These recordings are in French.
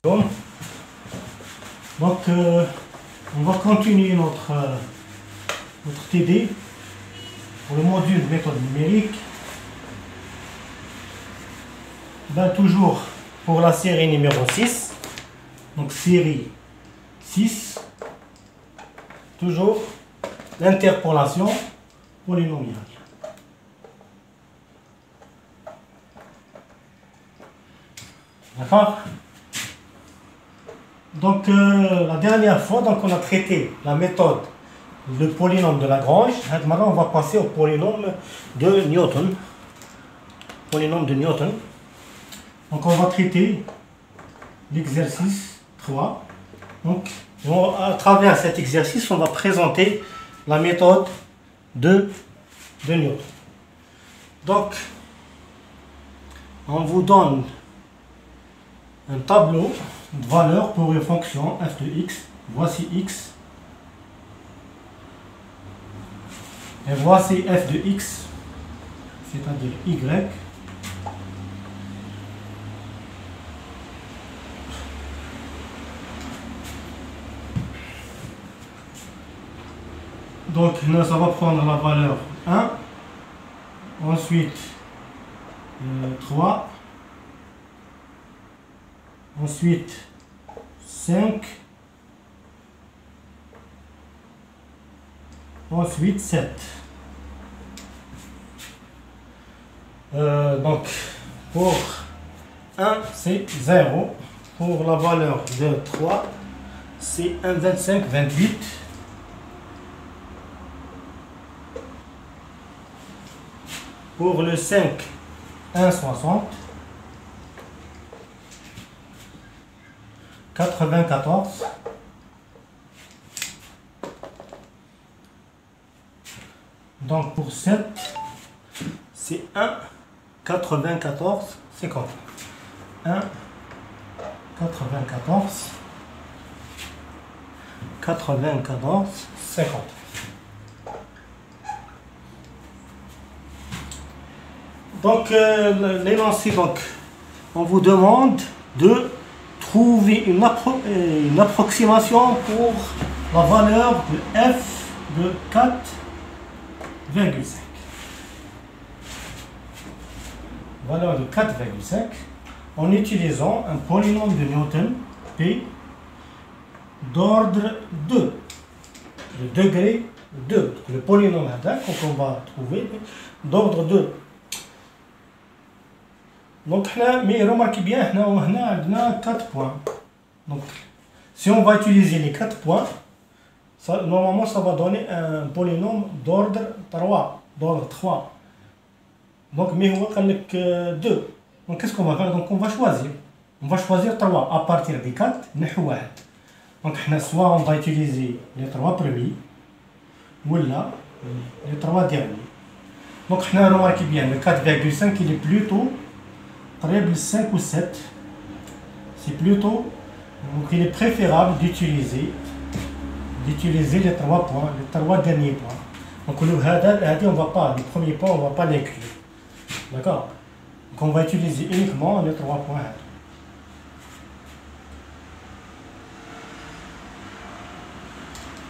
Donc, on va continuer notre TD pour le module méthode numérique. Toujours pour la série numéro 6. Donc série 6. Toujours l'interpolation polynomiale. D'accord? Donc la dernière fois, on a traité la méthode de polynôme de Lagrange. Maintenant, on va passer au polynôme de Newton. Polynôme de Newton. Donc on va traiter l'exercice 3. Donc à travers cet exercice, on va présenter la méthode de Newton. Donc on vous donne un tableau de valeurs pour une fonction f de x. Voici x. Et voici f de x, c'est-à-dire y. Donc ça va prendre la valeur 1, ensuite 3, ensuite 5, ensuite 7. Donc pour 1 c'est 0, pour la valeur de 3 c'est 1,25, 28. Pour le 5, 1,60, 94, donc pour 7, c'est 1, 94, 50. 1, 94, 94, 50. Donc, l'énoncé, on vous demande de trouver une approximation pour la valeur de f de 4,5. Valeur de 4,5 en utilisant un polynôme de Newton, P, d'ordre 2, le degré 2. Le polynôme qu'on va trouver d'ordre 2. Donc, mais remarquez bien, on a 4 points. Donc, si on va utiliser les 4 points, normalement, ça va donner un polynôme d'ordre 3. Donc, mais on va 2. Donc, qu'est-ce qu'on va faire? Donc, on va choisir. On va choisir 3 à partir des 4. Donc, soit on va utiliser les 3 premiers, ou là, les 3 derniers. Donc, remarquez bien, le 4,5, il est plutôt 5 ou 7, c'est plutôt, donc il est préférable d'utiliser les 3 points, les 3 derniers points. Donc on va pas, les premiers points, on ne va pas l'inclure. D'accord? Donc on va utiliser uniquement les 3 points.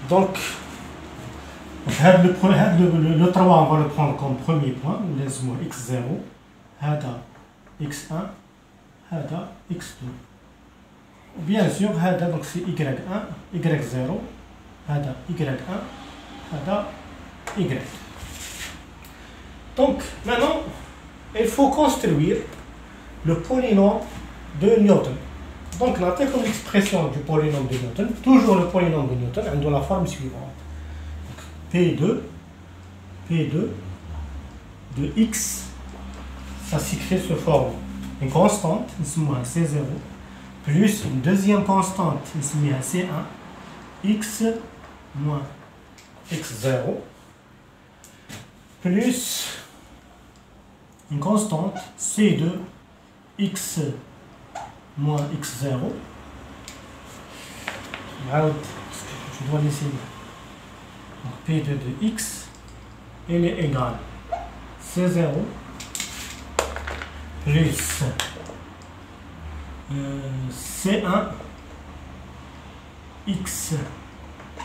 Donc, le 3, on va le prendre comme premier point, laisse-moi x0, x1, x2. Bien sûr, donc c'est y1, y0, y1, y. Donc maintenant, il faut construire le polynôme de Newton. Donc la comme expression du polynôme de Newton, toujours le polynôme de Newton, on a la forme suivante. P2 de x, ça s'écrit sous forme une constante, C0, plus une deuxième constante, C1, x moins x0, plus une constante, C2, x moins x0. Je dois laisser donc P2 de x, elle est égale C0 plus C1 x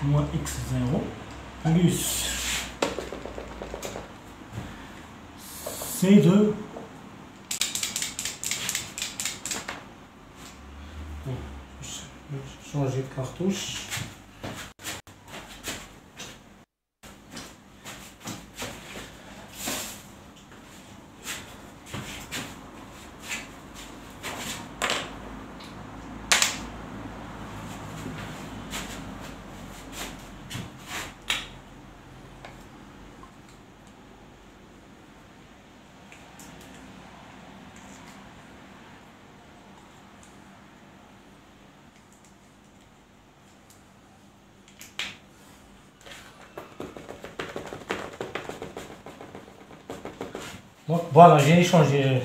moins x0 plus C2 changer de cartouche. Donc voilà, j'ai échangé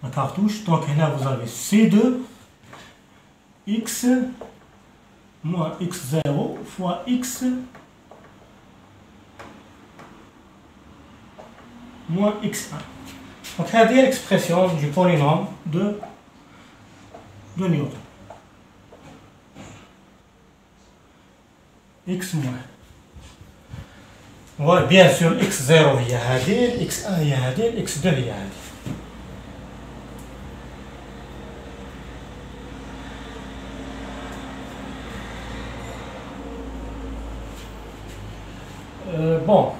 ma cartouche. Donc là, vous avez C2 x moins x0 fois x moins x1. Donc c'est l'expression du polynôme de Newton. X moins. Ouais, bien sûr, x0 هي هذه، x1 هي هذه، x2 هي هذه. Bon.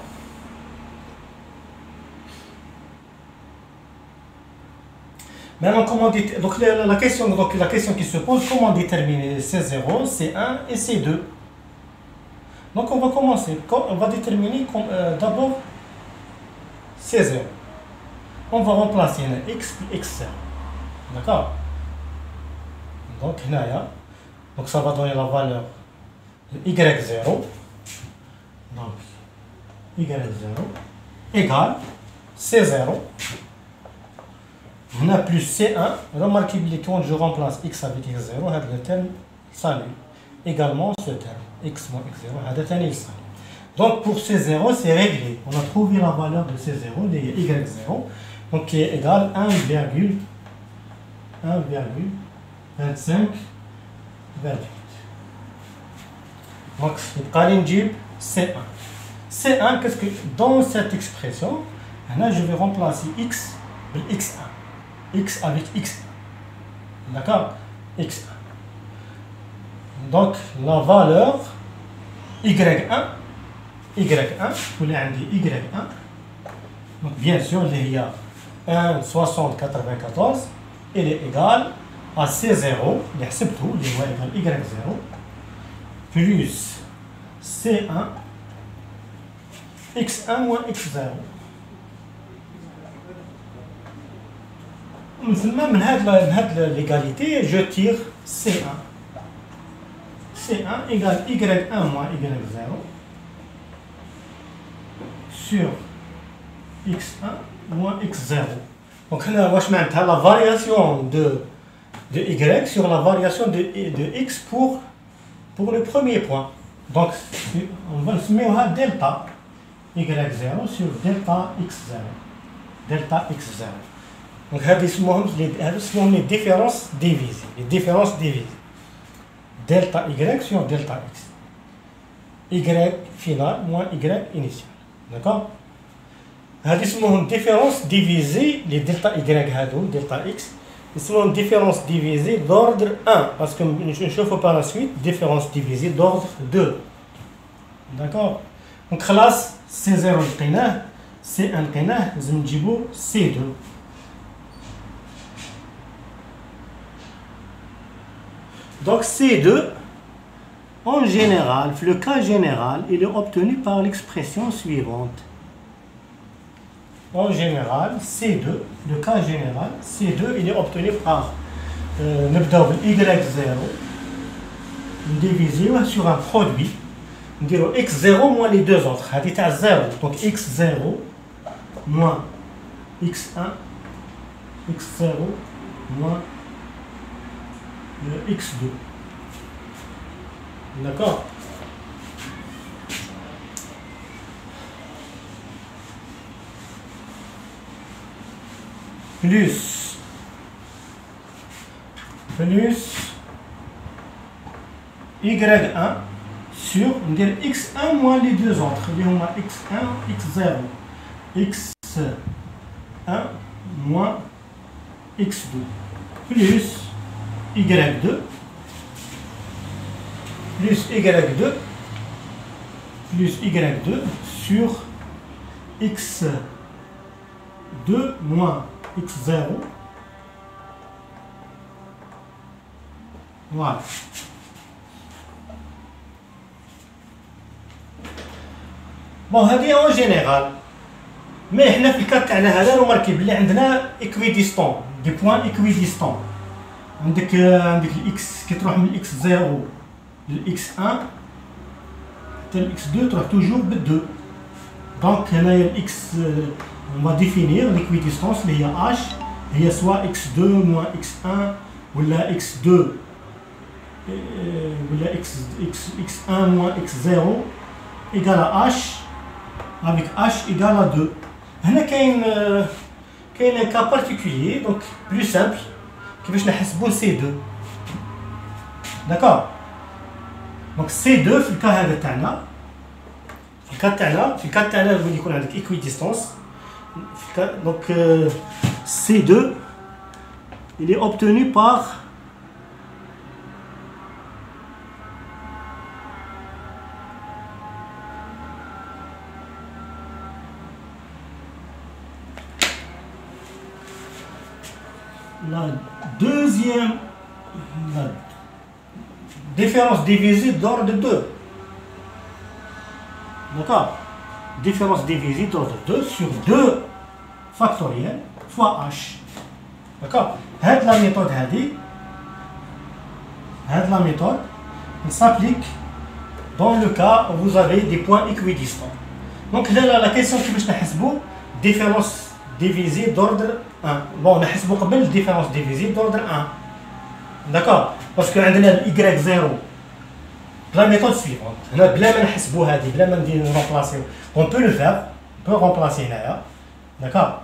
Maintenant, comment donc la question qui se pose, comment déterminer C0, C1 et C2? Donc on va commencer, on va déterminer d'abord C0. On va remplacer un x puis x0. D'accord? Donc là, donc ça va donner la valeur de y0. Donc y0 égale C0. On a plus C1. Remarquez bien quand je remplace x avec x0, le terme s'annule. Également ce terme x moins x0. Donc pour C0, c'est réglé. On a trouvé la valeur de C0, de y0, donc qui est égal à 1,2528. Donc C1. C1, qu'est-ce que dans cette expression, là je vais remplacer x par x1. X avec x1. D'accord? x1. Donc la valeur y1, vous l'avez dit y1, donc bien sûr il y a 1,6094, il est égal à C0, il est égal y0, plus C1, x1 moins x0. من هذه l'égalité, je tire C1. C1 égale y1 moins y0 sur x1 moins x0. Donc là, la variation de y sur la variation de x pour le premier point. Donc on va le mettre delta y0 sur delta x0. Delta x0. Donc هذه اسمهم les différences divisées. Les différences divisées. Delta y sur delta x. Y final moins y initial. D'accord? هذه اسمهم différences divisées. Les delta y هذو delta x. اسمهم différences divisées d'ordre 1. Parce que je chauffe par la suite différences divisées d'ordre 2. D'accord? Donc خلاص C0 لقيناه، C1 لقيناه، لازم نجيبو C2. Donc C2, en général, le cas général, il est obtenu par l'expression suivante. En général, C2, le cas général, C2, il est obtenu par y0 divisé sur un produit. On dirait x0 moins les deux autres. C'est à 0. Donc x0 moins x1, x0 moins x2. D'accord? Plus plus y1 sur x1 moins les deux autres اللي هما x1 x0 x1 moins x2 plus y2 plus y2 plus y2 sur x2 moins x0. Voilà. بون هذه اون جينيرال، مي حنا في الكاد تاعنا هذا نماركي بلي عندنا ايكويديستون دي بوان ايكويديستون. عندك الاكس كي تروح من الاكس 0 للاكس 1 حتى الاكس 2 تروح توجور بالدو. دونك هنايا الاكس on va définir l'équidistance اللي هي h هي سواء x2 moins x1 ولا x2 ولا x1 moins x0 égale à h avec h égale à 2. هنا كاين un cas particulier donc plus simple كيفاش نحسبوا C2. d'accord. donc C2 في الكا هذا تاعنا في الكا تاعنا وين يكون عندك équidistance. Donc C2 il est obtenu par la deuxième différence divisée d'ordre 2. D'accord. Différence divisée d'ordre 2 sur 2 factoriel fois h. D'accord. Cette la méthode s'applique dans le cas où vous avez des points équidistants. Donc là la question qui باش نحسبوا différence divisée d'ordre 1. Bon نحسبوا قبل différence divisée d'ordre 1. D'accord. parce que عندنا y0 la méthode suivante. هنا بلا ما نحسبوا هذه بلا ما ندير remplacer. On peut le faire. On peut remplacer هنايا. D'accord.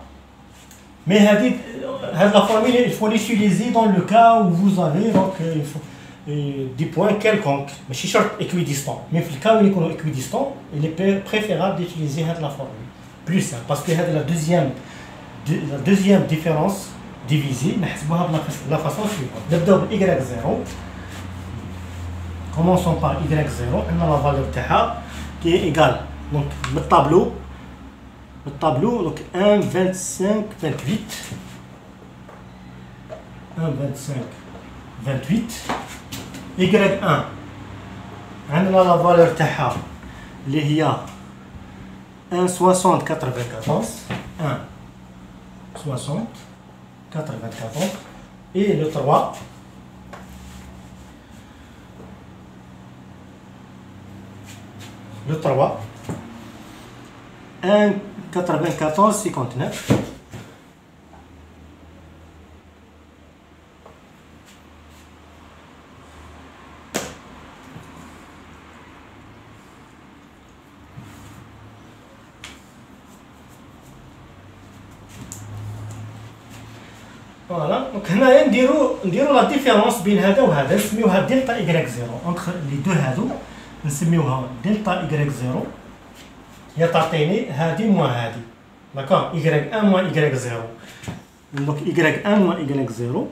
Mais la formule, il faut l'utiliser dans le cas où vous avez donc, des points quelconques. Mais je suis équidistant. Mais dans le cas où il est équidistant, il est préférable d'utiliser la formule. Plus simple. Parce que la deuxième différence divisée, de la façon suivante. D'abord, y0. Commençons par y0. On a la valeur qui est égale. Donc, le tableau, donc 1, 25, 28. 1, 25, 28. Y1. On a la valeur تاعها اللي هي 1, 60, 94. 1, 60, 94. Et le 3. Le 3. 1, 94, 59. Voilà, donc هنايا نديرو لا ديفيرونس بين هذا وهذا نسميوها دلتا y0 entre les deux هادو نسميوها دلتا y0 هي تعطيني هذه موان هذه. داكوغ y1 موان y0. دونك y1 موان y0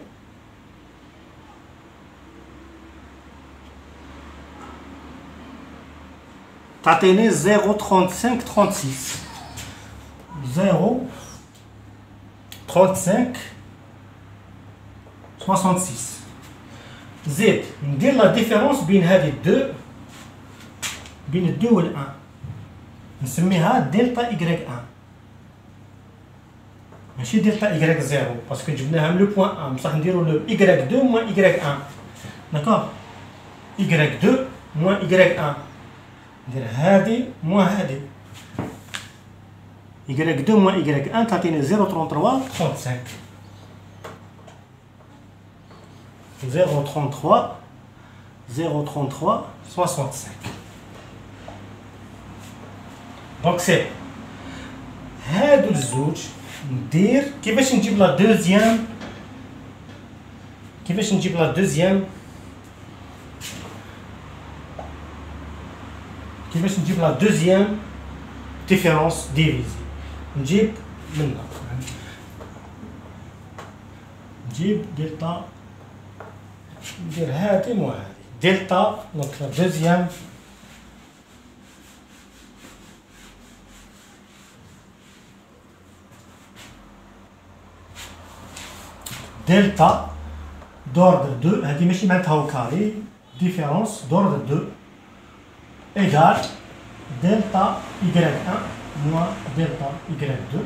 تعطيني 0,35 36 0,35 66. زيد ندير لا ديفيرونس بين هذه الدو بين الدو والان نسميها دلتا y1 ماشي دلتا y0 باسكو جبناها من لو بوان 1 بصح نديرو لو y2 موان y1. داكوغ y2 موان y1 ندير هادي موان هادي y2 موان y1 تعطيني 0,33 35 0,33 65. دونك سي هادو الزوج ندير كيفاش نجيب لا كيفاش نجيب لا دوزيام ديفيرونس ديفيزي؟ نجيب منها، نجيب دلتا، ندير هادي مع هادي دلتا، دونك لا دوزيام دلتا دوردر دو، هادي ماشي معناتها هو كاري، ديفيرونس دوردر دو ايكال دلتا إيكغيك ان موان دلتا إيكغيك دو.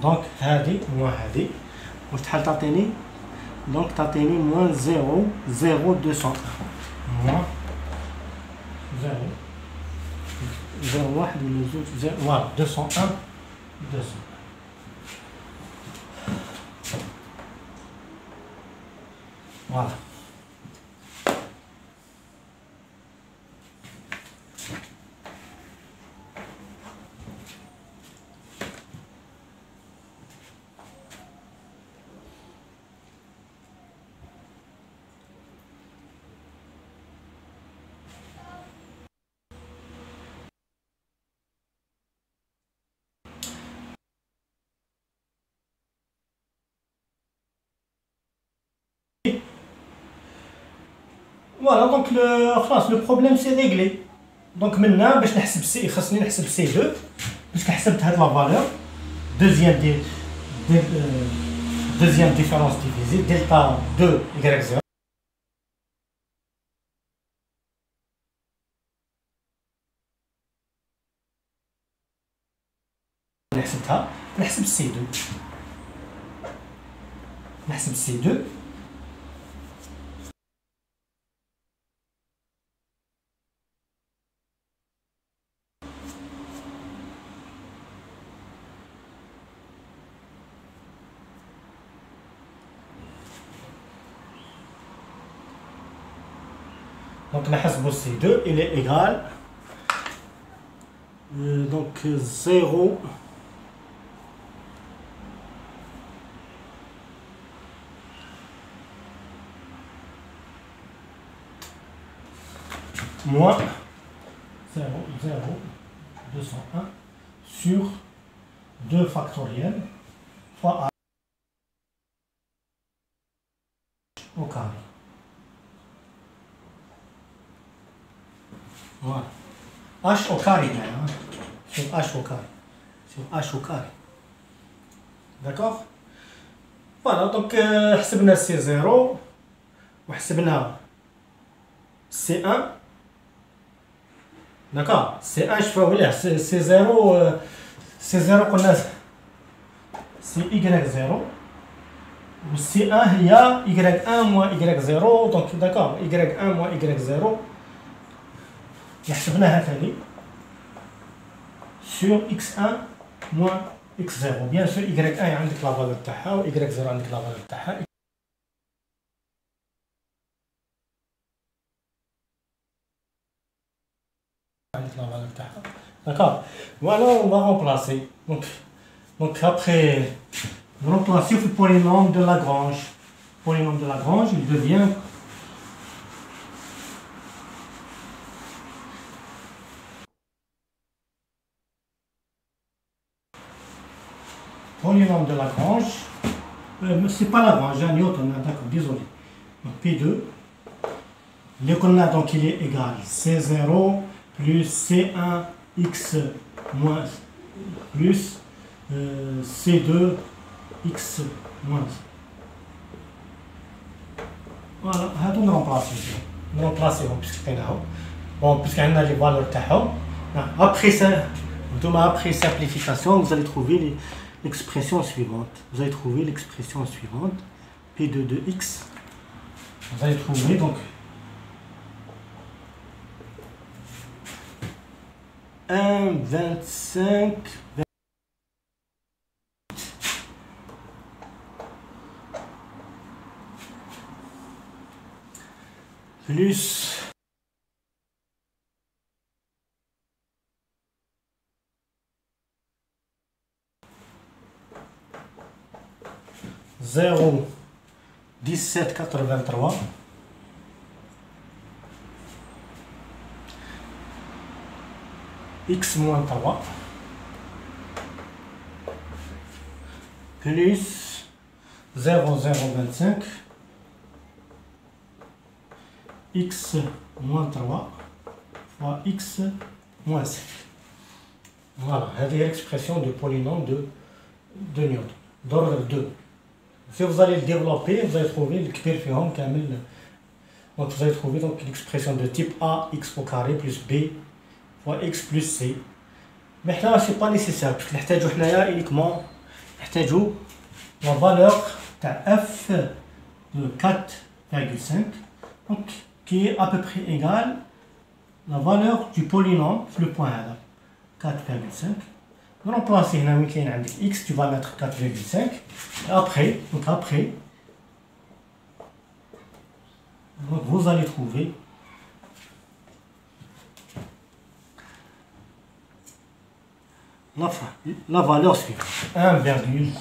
دونك هادي موان هادي واش تحل تعطيني؟ دونك تعطيني موان 0,201 موان 0,1 ولا زوج فوالا 201 فوالا. فوالا دونك خلاص لو بروبليم سي ريغلي. دونك منا باش نحسب سي خاصني نحسب سي 2 باش حسبت هاد لا فالور دوزيام ديفيرونس ديفيزي دلتا 2 إيكغيك 0 حسبتها. نحسب سي 2 نحسب سي 2 donc نحسبو سي 2 il est égal donc 0 moins 0,201 sur 2 factoriel fois h au carré. Voilà. H au carré, hein. Sur H au carré. Sur H au carré. D'accord? Voilà, donc حسبنا C0 وحسبنا C1. D'accord? C1 شوفوا ليه C0 قلنا c'est Y0 و C1 هي Y1 moins Y0 donc d'accord Y1 moins Y0 حسبناها ثاني sur X1 moins X0 bien sûr Y1 عندك لا فالور تاعها و Y0 عندك لا فالور تاعها. D'accord. Voilà, on va remplacer. Donc après, remplacer le polynôme de Lagrange. Le polynôme de Lagrange, il devient polynôme de Lagrange. C'est pas Lagrange, hein, Newton, d'accord, désolé. Donc P2, le qu'on a donc il est égal C0 plus C1 x moins plus C2 x moins. Voilà, هادو نرمبلاسيهم puisque لقيناهم. Bon, puisque عندنا les valeurs تاعهم. Après ça, après simplification, vous allez trouver l'expression suivante. Vous allez trouver l'expression suivante. P2 de x. Vous allez trouver donc 1,25 plus 0,201 1783 x moins 3 plus 0,025 x moins 3 fois x moins 5. Voilà, c'est l'expression du polynôme de Newton, d'ordre 2. Si vous allez le développer, vous allez trouver le kbir fihom kamel. Donc vous allez trouver donc l'expression de type A, x au carré plus b fois x plus c. Mais là, ce n'est pas nécessaire, parce que nous avons uniquement la valeur de f de 4,5, donc qui est à peu près égale à la valeur du polynôme, le point 4,5. On remplace ici x, tu vas mettre 4,5. Après, vous allez trouver la valeur suivante. 1,51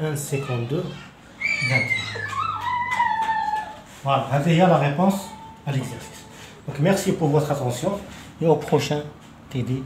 1,52 21. Voilà, c'est la réponse à l'exercice. Donc merci pour votre attention et au prochain TD.